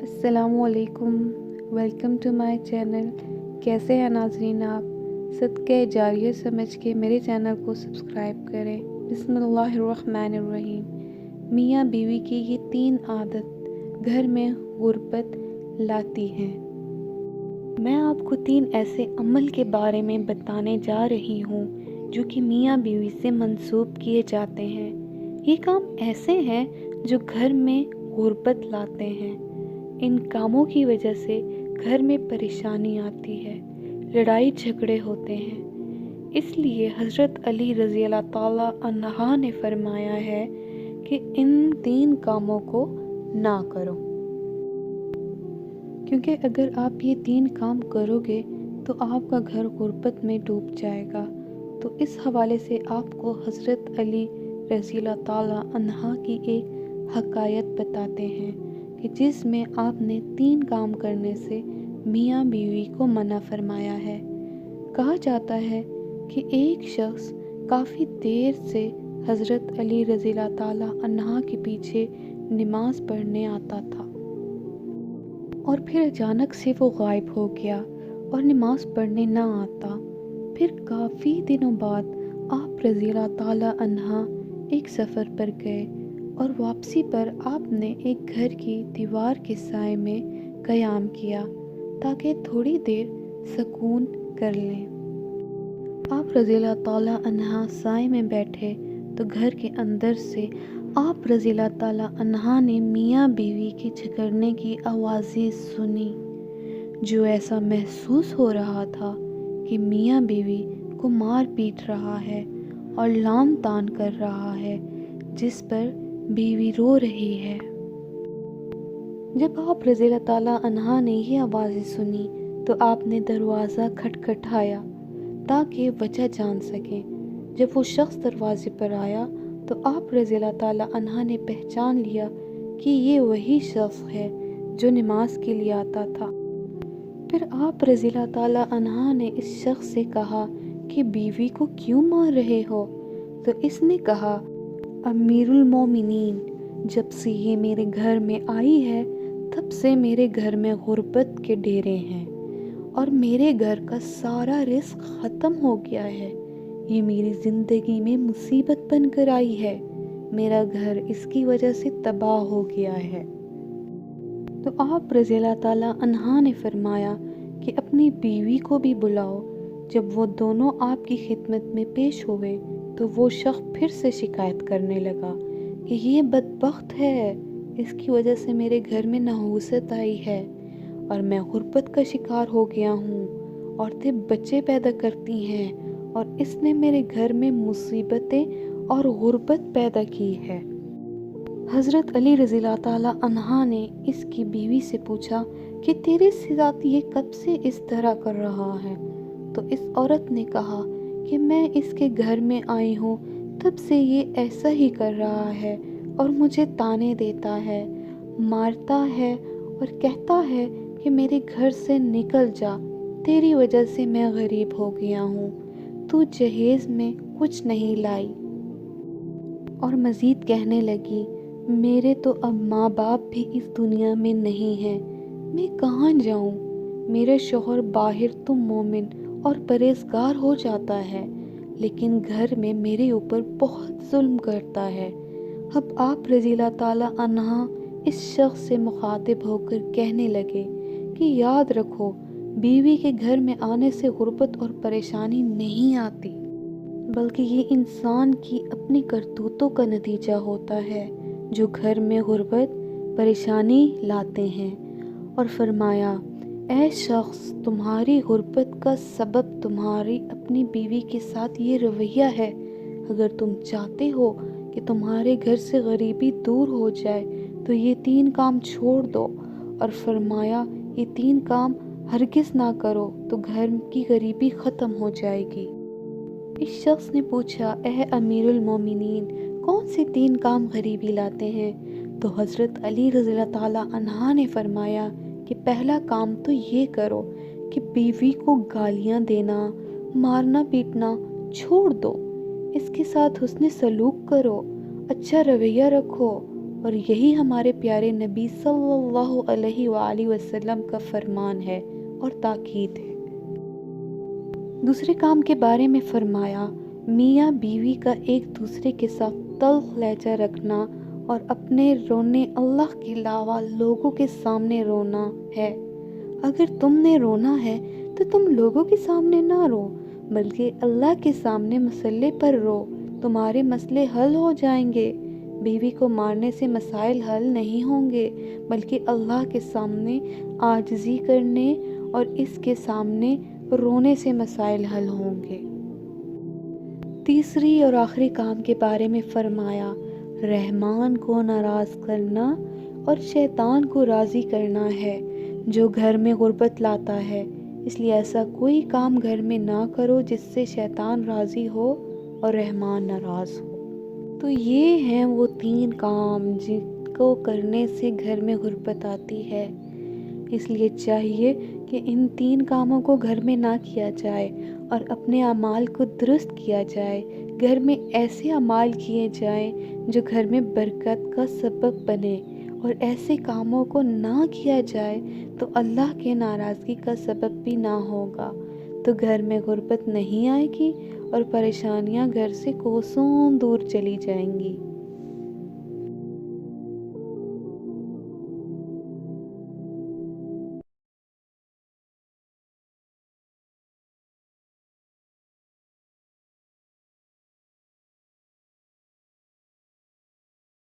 अस्सलामु अलैकुम, welcome to my channel. कैसे हैं नाज़रीन आप? सदक़े जारियत समझ के मेरे चैनल को सब्सक्राइब करें। बिस्मिल्लाहिर्रहमानिर्रहीम। मियाँ बीवी की ये 3 आदत घर में गुर्बत लाती हैं। मैं आपको 3 ऐसे अमल के बारे में बताने जा रही हूँ जो कि मियाँ बीवी से मंसूब किए जाते हैं। ये काम ऐसे हैं जो घर में गुर्बत लाते हैं। इन कामों की वजह से घर में परेशानी आती है, लड़ाई झगड़े होते हैं। इसलिए हज़रत अली रज़ी अल्लाह ताला अन्हा ने फरमाया है कि इन 3 कामों को ना करो, क्योंकि अगर आप ये 3 काम करोगे तो आपका घर गुर्बत में डूब जाएगा। तो इस हवाले से आपको हज़रत अली रज़ी अल्लाह ताला अन्हा की एक हकायत बताते हैं कि जिसमें आपने 3 काम करने से मियाँ बीवी को मना फरमाया है। कहा जाता है कि एक शख्स काफ़ी देर से हज़रत अली रज़ी अल्लाह ताला अन्हा के पीछे नमाज पढ़ने आता था और फिर अचानक से वो गायब हो गया और नमाज पढ़ने ना आता। फिर काफ़ी दिनों बाद आप रज़ी अल्लाह ताला अन्हा एक सफ़र पर गए और वापसी पर आपने एक घर की दीवार के साए में क़याम किया ताकि थोड़ी देर सुकून कर लें। आप रज़ी अल्लाह ताला अन्हा साए में बैठे तो घर के अंदर से आप रज़ी अल्लाह ताला अन्हा ने मियाँ बीवी के झगड़ने की आवाज़ें सुनी, जो ऐसा महसूस हो रहा था कि मियाँ बीवी को मार पीट रहा है और लान तान कर रहा है, जिस पर बीवी रो रही है। जब आप रज़ी अल्लाह ताला अन्हा ने ये आवाज़ें सुनी तो आपने दरवाज़ा खटखटाया ताकि वजह जान सकें। जब वो शख्स दरवाजे पर आया तो आप रज़ी अल्लाह ताला अन्हा ने पहचान लिया कि ये वही शख्स है जो नमाज के लिए आता था। फिर आप रज़ी अल्लाह ताला अन्हा ने इस शख्स से कहा कि बीवी को क्यों मार रहे हो? तो इसने कहा, अमीरुल मोमिनीन, जब से ये मेरे घर में आई है तब से मेरे घर में गुर्बत के डेरे हैं और मेरे घर का सारा रिस्क ख़त्म हो गया है। ये मेरी ज़िंदगी में मुसीबत बनकर आई है। मेरा घर इसकी वजह से तबाह हो गया है। तो आप रज़ी अल्लाह ताला अन्हा ने फरमाया कि अपनी बीवी को भी बुलाओ। जब वो दोनों आपकी खिदमत में पेश हुए तो वो शख्स फिर से शिकायत करने लगा कि ये बदबख्त है, इसकी वजह से मेरे घर में नहूसत आई है और मैं गुर्बत का शिकार हो गया हूँ। औरतें बच्चे पैदा करती हैं और इसने मेरे घर में मुसीबतें और गुर्बत पैदा की है। हज़रत अली रज़ी अल्लाह ताला अन्हा ने इसकी बीवी से पूछा कि तेरे साथ ये कब से इस तरह कर रहा है? तो इस औरत ने कहा कि मैं इसके घर में आई हूँ तब से ये ऐसा ही कर रहा है और मुझे ताने देता है, मारता है और कहता है कि मेरे घर से निकल जा, तेरी वजह से मैं गरीब हो गया हूँ, तू जहेज़ में कुछ नहीं लाई। और मज़ीद कहने लगी, मेरे तो अब माँ बाप भी इस दुनिया में नहीं हैं, मैं कहाँ जाऊँ? मेरा शौहर बाहर तो मोमिन और परहेज़गार हो जाता है, लेकिन घर में मेरे ऊपर बहुत जुल्म करता है। अब आप रज़ी अल्लाह ताला अन्हा इस शख्स से मुखातिब होकर कहने लगे कि याद रखो, बीवी के घर में आने से गुर्बत और परेशानी नहीं आती, बल्कि ये इंसान की अपनी करतूतों का नतीजा होता है जो घर में गुर्बत परेशानी लाते हैं। और फरमाया, ऐ शख्स, तुम्हारी गुर्बत का सबब तुम्हारी अपनी बीवी के साथ ये रवैया है। अगर तुम चाहते हो कि तुम्हारे घर से गरीबी दूर हो जाए तो ये 3 काम छोड़ दो। और फरमाया, ये 3 काम हरगिज़ ना करो तो घर की गरीबी ख़त्म हो जाएगी। इस शख्स ने पूछा, ऐ अमीरुल मोमिनीन, कौन से 3 काम गरीबी लाते हैं? तो हज़रत अली रज़ी अल्लाह ताला अन्हा ने फरमाया कि पहला काम तो ये करो कि बीवी को गालियाँ देना, मारना पीटना छोड़ दो। इसके साथ हुस्न सलूक करो, अच्छा रवैया रखो اور یہی ہمارے پیارے نبی صلی اللہ علیہ وآلہ وسلم کا فرمان ہے اور تاکید ہے۔ دوسرے کام کے بارے میں فرمایا، میاں بیوی کا ایک دوسرے کے ساتھ تلخ لہجہ رکھنا اور اپنے رونے اللہ کے علاوہ لوگوں کے سامنے رونا ہے۔ اگر تم نے رونا ہے تو تم لوگوں کے سامنے نہ رو، بلکہ اللہ کے سامنے مسئلے پر رو، تمہارے مسئلے حل ہو جائیں گے۔ بیوی کو مارنے سے مسائل حل نہیں ہوں گے، بلکہ اللہ کے سامنے عاجزی کرنے اور اس کے سامنے رونے سے مسائل حل ہوں گے۔ تیسری اور آخری کام کے بارے میں فرمایا، رحمان کو ناراض کرنا اور شیطان کو راضی کرنا ہے جو گھر میں غربت لاتا ہے، اس لیے ایسا کوئی کام گھر میں نہ کرو جس سے شیطان راضی ہو اور رحمان ناراض ہو۔ تو یہ ہیں وہ 3 کام جن کو کرنے سے گھر میں غربت آتی ہے۔ اس لیے چاہیے کہ ان 3 کاموں کو گھر میں نہ کیا جائے اور اپنے اعمال کو درست کیا جائے۔ گھر میں ایسے اعمال کیے جائیں جو گھر میں برکت کا سبب بنے، اور ایسے کاموں کو نہ کیا جائے تو اللہ کے ناراضگی کا سبب بھی نہ ہوگا، تو گھر میں غربت نہیں آئے گی اور پریشانیاں گھر سے کوسوں دور چلی جائیں گی۔